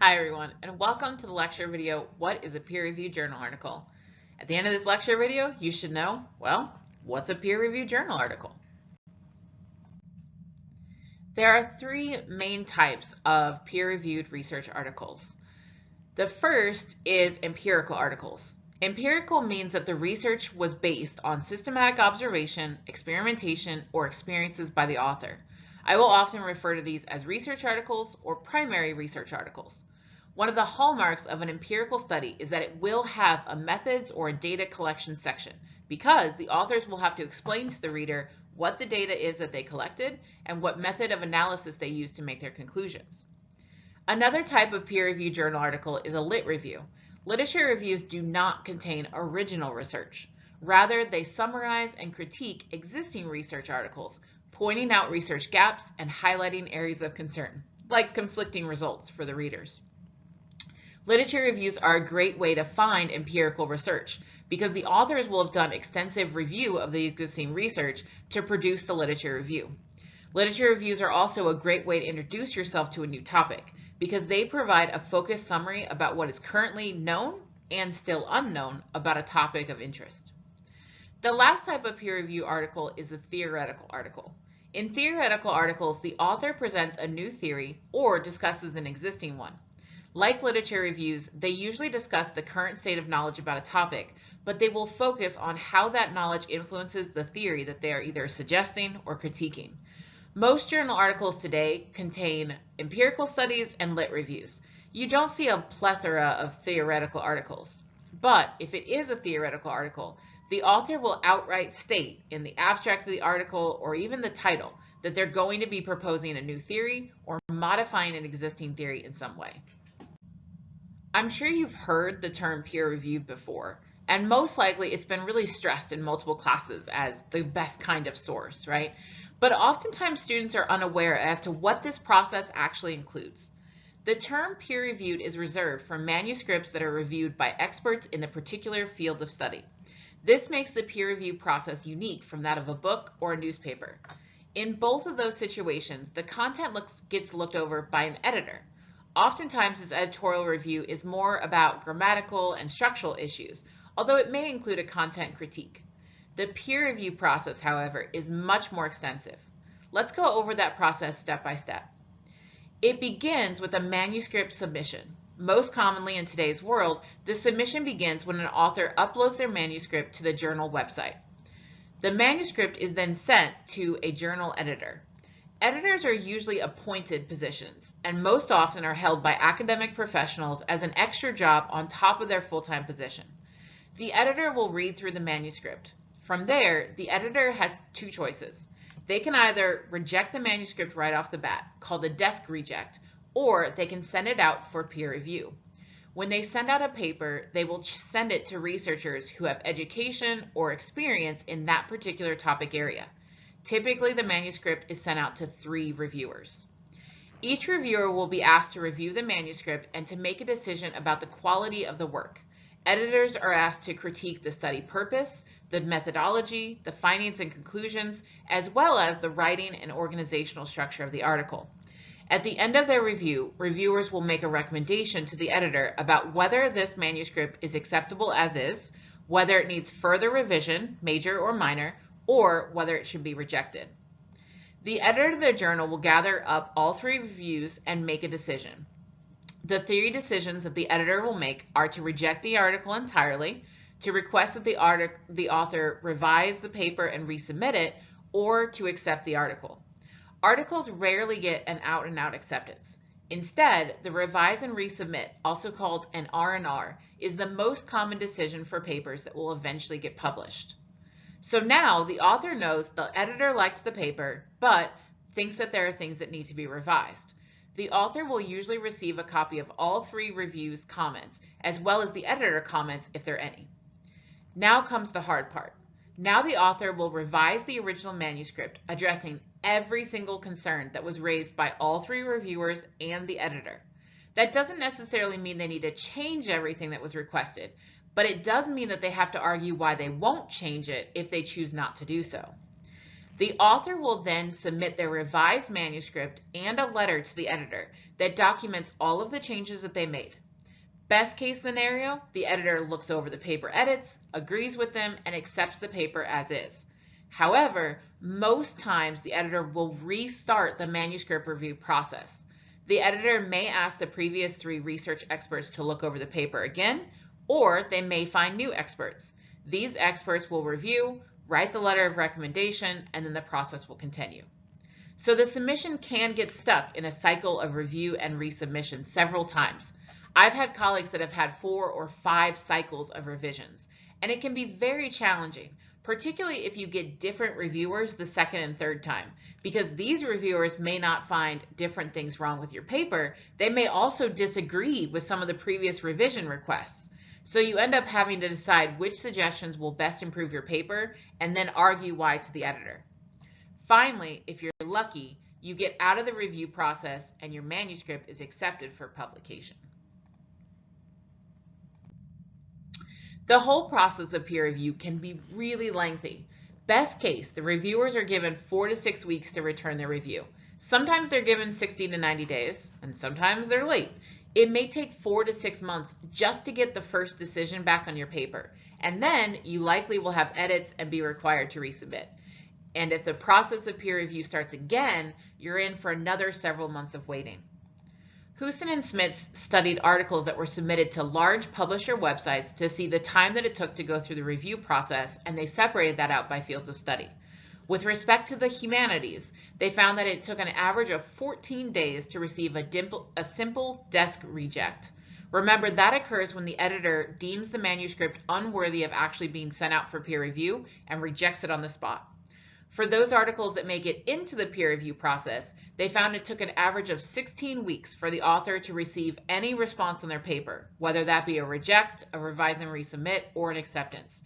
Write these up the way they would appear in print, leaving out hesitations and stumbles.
Hi everyone, and welcome to the lecture video, What is a peer-reviewed journal article? At the end of this lecture video, you should know, well, what's a peer-reviewed journal article? There are three main types of peer-reviewed research articles. The first is empirical articles. Empirical means that the research was based on systematic observation, experimentation, or experiences by the author. I will often refer to these as research articles or primary research articles. One of the hallmarks of an empirical study is that it will have a methods or a data collection section because the authors will have to explain to the reader what the data is that they collected and what method of analysis they used to make their conclusions. Another type of peer-reviewed journal article is a lit review. Literature reviews do not contain original research. Rather, they summarize and critique existing research articles, pointing out research gaps and highlighting areas of concern, like conflicting results for the readers. Literature reviews are a great way to find empirical research because the authors will have done extensive review of the existing research to produce the literature review. Literature reviews are also a great way to introduce yourself to a new topic because they provide a focused summary about what is currently known and still unknown about a topic of interest. The last type of peer review article is a theoretical article. In theoretical articles, the author presents a new theory or discusses an existing one. Like literature reviews, they usually discuss the current state of knowledge about a topic, but they will focus on how that knowledge influences the theory that they are either suggesting or critiquing. Most journal articles today contain empirical studies and lit reviews. You don't see a plethora of theoretical articles. But if it is a theoretical article, the author will outright state in the abstract of the article or even the title that they're going to be proposing a new theory or modifying an existing theory in some way. I'm sure you've heard the term peer-reviewed before, and most likely it's been really stressed in multiple classes as the best kind of source, right? But oftentimes students are unaware as to what this process actually includes. The term peer-reviewed is reserved for manuscripts that are reviewed by experts in the particular field of study. This makes the peer review process unique from that of a book or a newspaper. In both of those situations, the content gets looked over by an editor. Oftentimes, this editorial review is more about grammatical and structural issues, although it may include a content critique. The peer review process, however, is much more extensive. Let's go over that process step by step. It begins with a manuscript submission. Most commonly in today's world, the submission begins when an author uploads their manuscript to the journal website. The manuscript is then sent to a journal editor. Editors are usually appointed positions and most often are held by academic professionals as an extra job on top of their full-time position. The editor will read through the manuscript. From there, the editor has two choices. They can either reject the manuscript right off the bat, called a desk reject, or they can send it out for peer review. When they send out a paper, they will send it to researchers who have education or experience in that particular topic area. Typically, the manuscript is sent out to 3 reviewers. Each reviewer will be asked to review the manuscript and to make a decision about the quality of the work. Editors are asked to critique the study purpose, the methodology, the findings and conclusions, as well as the writing and organizational structure of the article. At the end of their review, reviewers will make a recommendation to the editor about whether this manuscript is acceptable as is, whether it needs further revision, major or minor, or whether it should be rejected. The editor of the journal will gather up all 3 reviews and make a decision. The 3 decisions that the editor will make are to reject the article entirely, to request that the author revise the paper and resubmit it, or to accept the article. Articles rarely get an out-and-out acceptance. Instead, the revise and resubmit, also called an R&R, is the most common decision for papers that will eventually get published. So now the author knows the editor liked the paper, but thinks that there are things that need to be revised. The author will usually receive a copy of all 3 reviews' comments, as well as the editor comments if there are any. Now comes the hard part. Now the author will revise the original manuscript, addressing every single concern that was raised by all 3 reviewers and the editor. That doesn't necessarily mean they need to change everything that was requested, but it does mean that they have to argue why they won't change it if they choose not to do so. The author will then submit their revised manuscript and a letter to the editor that documents all of the changes that they made. Best case scenario, the editor looks over the paper edits, agrees with them, and accepts the paper as is. However, most times the editor will restart the manuscript review process. The editor may ask the previous 3 research experts to look over the paper again, or they may find new experts. These experts will review, write the letter of recommendation, and then the process will continue. So the submission can get stuck in a cycle of review and resubmission several times. I've had colleagues that have had 4 or 5 cycles of revisions, and it can be very challenging, particularly if you get different reviewers the second and third time, because these reviewers may not find different things wrong with your paper. They may also disagree with some of the previous revision requests. So you end up having to decide which suggestions will best improve your paper and then argue why to the editor. Finally, if you're lucky, you get out of the review process and your manuscript is accepted for publication. The whole process of peer review can be really lengthy. Best case, the reviewers are given 4 to 6 weeks to return their review. Sometimes they're given 60 to 90 days, and sometimes they're late. It may take 4 to 6 months just to get the first decision back on your paper, and then you likely will have edits and be required to resubmit. And if the process of peer review starts again, you're in for another several months of waiting. Houston and Smits studied articles that were submitted to large publisher websites to see the time that it took to go through the review process, and they separated that out by fields of study. With respect to the humanities, they found that it took an average of 14 days to receive a simple desk reject. Remember, that occurs when the editor deems the manuscript unworthy of actually being sent out for peer review and rejects it on the spot. For those articles that make it into the peer review process, they found it took an average of 16 weeks for the author to receive any response on their paper, whether that be a reject, a revise and resubmit, or an acceptance.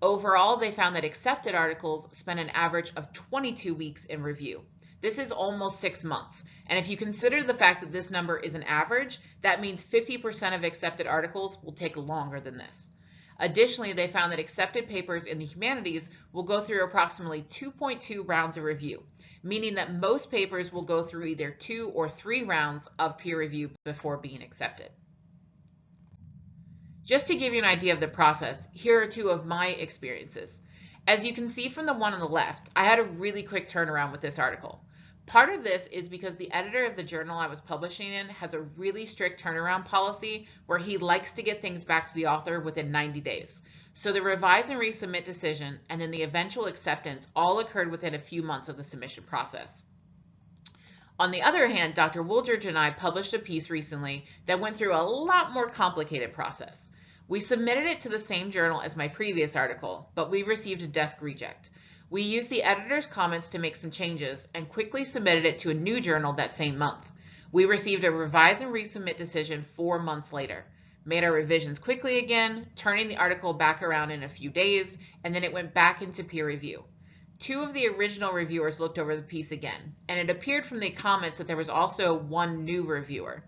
Overall, they found that accepted articles spent an average of 22 weeks in review. This is almost 6 months. And if you consider the fact that this number is an average, that means 50% of accepted articles will take longer than this. Additionally, they found that accepted papers in the humanities will go through approximately 2.2 rounds of review, meaning that most papers will go through either 2 or 3 rounds of peer review before being accepted. Just to give you an idea of the process, here are 2 of my experiences. As you can see from the one on the left, I had a really quick turnaround with this article. Part of this is because the editor of the journal I was publishing in has a really strict turnaround policy where he likes to get things back to the author within 90 days. So the revise and resubmit decision and then the eventual acceptance all occurred within a few months of the submission process. On the other hand, Dr. Wooldridge and I published a piece recently that went through a lot more complicated process. We submitted it to the same journal as my previous article, but we received a desk reject. We used the editor's comments to make some changes and quickly submitted it to a new journal that same month. We received a revise and resubmit decision 4 months later. Made our revisions quickly again, turning the article back around in a few days, and then it went back into peer review. 2 of the original reviewers looked over the piece again, and it appeared from the comments that there was also 1 new reviewer.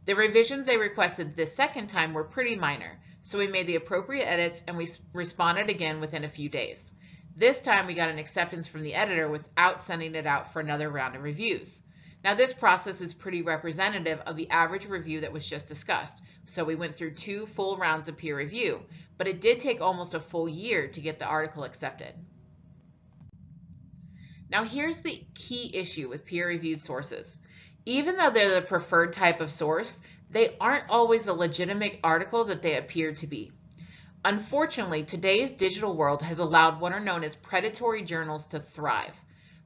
The revisions they requested this second time were pretty minor, so we made the appropriate edits and we responded again within a few days. This time we got an acceptance from the editor without sending it out for another round of reviews. Now this process is pretty representative of the average review that was just discussed. So we went through 2 full rounds of peer review, but it did take almost a full year to get the article accepted. Now here's the key issue with peer-reviewed sources. Even though they're the preferred type of source, they aren't always the legitimate article that they appear to be. Unfortunately, today's digital world has allowed what are known as predatory journals to thrive.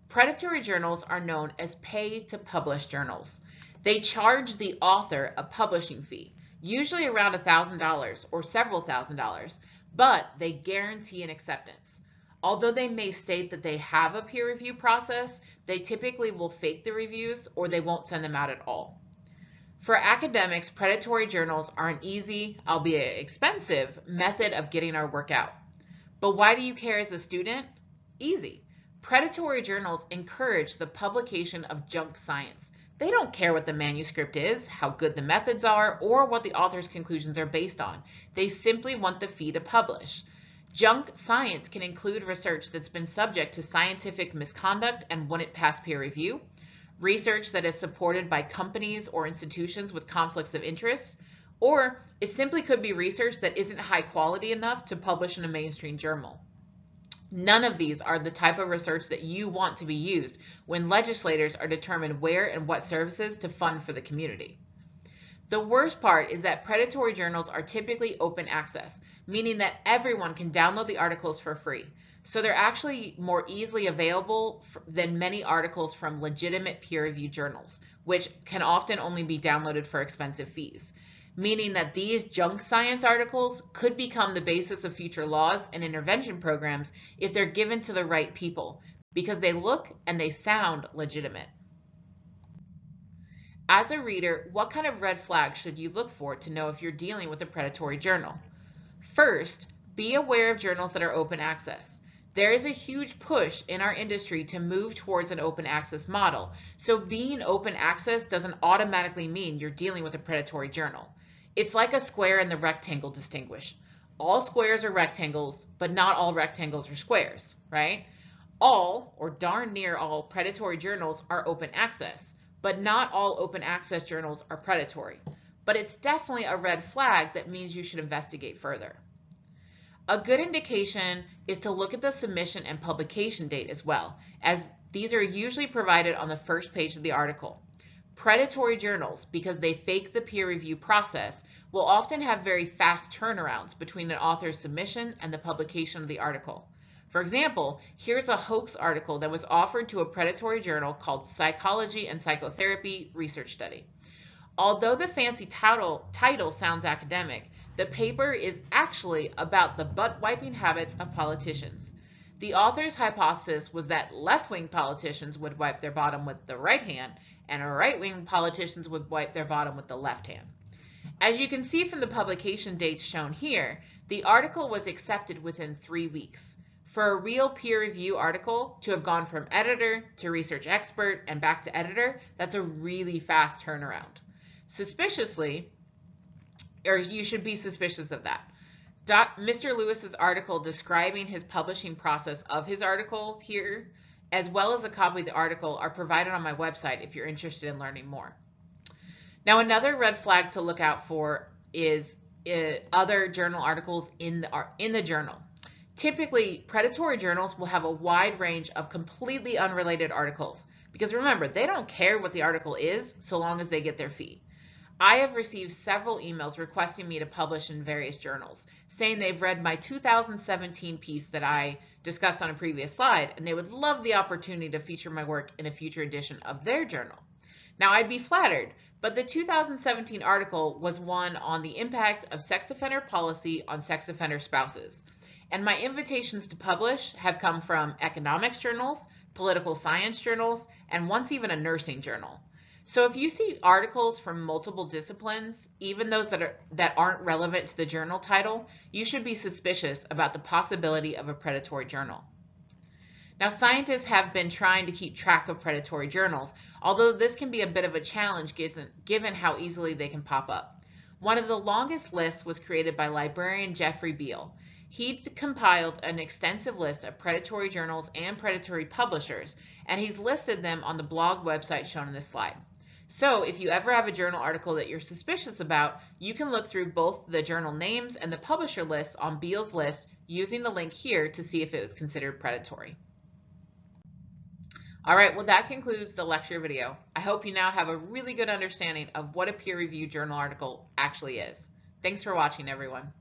Predatory journals are known as pay-to-publish journals. They charge the author a publishing fee, usually around $1,000 or several $1,000s, but they guarantee an acceptance. Although they may state that they have a peer review process, they typically will fake the reviews or they won't send them out at all. For academics, predatory journals are an easy, albeit expensive, method of getting our work out. But why do you care as a student? Easy. Predatory journals encourage the publication of junk science. They don't care what the manuscript is, how good the methods are, or what the author's conclusions are based on. They simply want the fee to publish. Junk science can include research that's been subject to scientific misconduct and wouldn't pass peer review, research that is supported by companies or institutions with conflicts of interest, or it simply could be research that isn't high quality enough to publish in a mainstream journal. None of these are the type of research that you want to be used when legislators are determining where and what services to fund for the community. The worst part is that predatory journals are typically open access, meaning that everyone can download the articles for free. So they're actually more easily available than many articles from legitimate peer-reviewed journals, which can often only be downloaded for expensive fees. Meaning that these junk science articles could become the basis of future laws and intervention programs if they're given to the right people, because they look and they sound legitimate. As a reader, what kind of red flags should you look for to know if you're dealing with a predatory journal? First, be aware of journals that are open access. There is a huge push in our industry to move towards an open access model, so being open access doesn't automatically mean you're dealing with a predatory journal. It's like a square and the rectangle distinguish. All squares are rectangles, but not all rectangles are squares, right? All, or darn near all, predatory journals are open access, but not all open access journals are predatory. But it's definitely a red flag that means you should investigate further. A good indication is to look at the submission and publication date as well, as these are usually provided on the first page of the article. Predatory journals, because they fake the peer review process, will often have very fast turnarounds between an author's submission and the publication of the article. For example, here's a hoax article that was offered to a predatory journal called Psychology and Psychotherapy Research Study. Although the fancy title sounds academic, the paper is actually about the butt-wiping habits of politicians. The author's hypothesis was that left-wing politicians would wipe their bottom with the right hand, and right-wing politicians would wipe their bottom with the left hand. As you can see from the publication dates shown here, the article was accepted within 3 weeks. For a real peer review article to have gone from editor to research expert and back to editor, that's a really fast turnaround. Suspiciously, or you should be suspicious of that. Mr. Lewis's article describing his publishing process of his article here, as well as a copy of the article, are provided on my website if you're interested in learning more. Now, another red flag to look out for is other journal articles in the journal. Typically, predatory journals will have a wide range of completely unrelated articles because remember, they don't care what the article is so long as they get their fee. I have received several emails requesting me to publish in various journals, saying they've read my 2017 piece that I discussed on a previous slide, and they would love the opportunity to feature my work in a future edition of their journal. Now, I'd be flattered, but the 2017 article was one on the impact of sex offender policy on sex offender spouses. And my invitations to publish have come from economics journals, political science journals, and once even a nursing journal. So if you see articles from multiple disciplines, even those that aren't relevant to the journal title, you should be suspicious about the possibility of a predatory journal. Now, scientists have been trying to keep track of predatory journals, although this can be a bit of a challenge given how easily they can pop up. One of the longest lists was created by librarian Jeffrey Beal. He compiled an extensive list of predatory journals and predatory publishers, and he's listed them on the blog website shown in this slide. So if you ever have a journal article that you're suspicious about, you can look through both the journal names and the publisher lists on Beal's list using the link here to see if it was considered predatory. All right, well, that concludes the lecture video. I hope you now have a really good understanding of what a peer-reviewed journal article actually is. Thanks for watching, everyone.